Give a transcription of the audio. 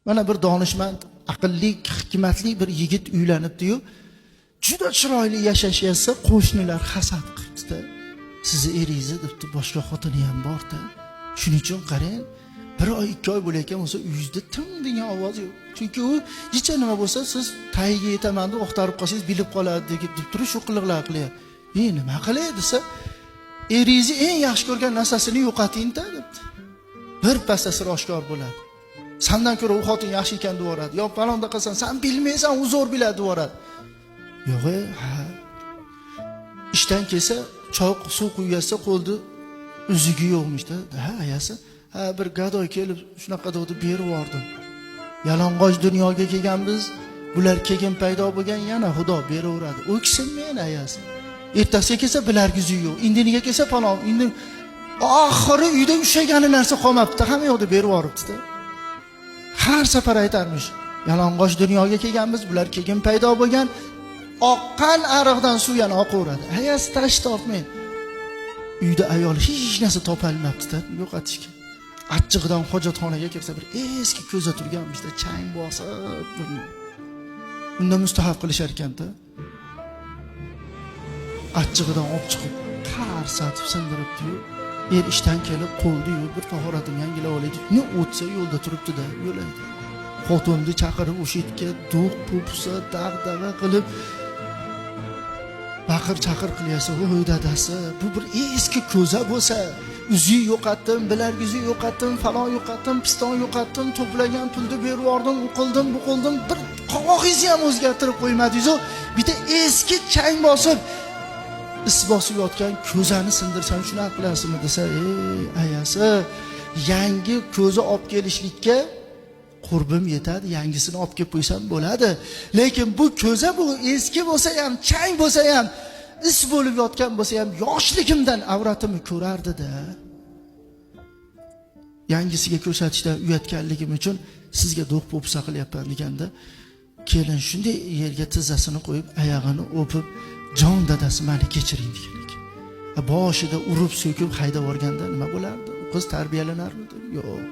Mana bir donishmand, aqlli, hikmatli bir yigit uylanibdi-yu, juda chiroyli yashashyapsa, qo'shnilar hasad qilibdi-da. Sizni eringizni debdi, boshqa xotini ham bor-da. Shuning uchun qarang, bir oy, 2 oy bo'layotgan bo'lsa, uyingizda tim degan ovoz yo'q. Chunki u necha nima bo'lsa, siz tagiga yetaman deb o'xtarib qolsangiz bilib qoladi deb turib shu qiliqlar qilyapti. Nima qilay desa, eringizni eng yaxshi ko'rgan narsasini yo'qoting-da debdi. Bir pasda sir oshkor bo'ladi. Sendan ko'ra u xotin yaxshi ekan deb o'radi. Yo palonda qilsan, sen bilmaysan, u zo'r biladi deb o'radi. Yo'q, ha. Ishdan kelsa, choy suv quyasa qo'ldi uzugi yo'qmishda. Ha, ayasi. Ha, bir gadoy kelib shunaqa deb berib yubordim. Yalang'och dunyoga kelganmiz, bular keyin paydo bo'lgan, yana Xudo beraveradi. U kishi men ayasi. Ertasiga kelsa bilargiz yo'q. Indiniga kelsa palon, indin oxiri uyda ushlagani narsa qolmabdi, hamma yoqda berib yuboribdi-da. Har safar aytarmish, yalang'och dunyoga kelganmiz, bular keyin paydo bo'lgan, oqqan ariqdan suv yana oqaveradi. Ayasi tash topmang. Uyda ayol hech narsa topolmabdi-da, yo'qotishga. Achchig'idan hojatxonaga kirsa, bir eski ko'za turganmishda, chang bosib, unda mustahab qilishar ekan-da. Achchig'idan olib chiqib, qarsatib sindiribdi-yu. Ishdan kelib qo'ldi-yu, bir tahoratim yangilab olaydi. Ne o'tsa yo'lda turibdi-da, yo'laydi. Xotinni chaqirib o'sha yerga do'q popsa, dag'dag'a qilib baqir-chaqir qilyapsa, "Voy dadasi, bu bir eski ko'za bo'lsa, uzi yo'qotdim, bilargizni yo'qotdim, falon yo'qotdim, piston yo'qotdim, to'plagan pulni berib yubordim, u qildim, bu qildim, bir qog'ozingizni ham o'zgartirib qo'ymadingiz-ku. Bitta eski chang bosib is bosib yotgan ko'zani sindirsam shunaqa qilasizmi desa, ayasi, yangi ko'za olib kelishlikka qurbim yetadi, yangisini olib kelib qo'ysam bo'ladi. Lekin bu ko'za bu eski bo'lsa ham, chang bo'lsa ham, is bo'lib yotgan bo'lsa ham, yoshligimdan avratimni ko'rardi-da. Yangisiga ko'rsatishdan uyatganligim uchun sizga do'q popsa qilyapman deganda, kelin shunday yerga tizzasini qo'yib, oyog'ini o'pib, "Jon dadasi, meni kechiring" degan ekan. Boshida urib so'kib haydab yuborganda nima bo'lardi? Qiz tarbiyalanarmidi? Yo'q.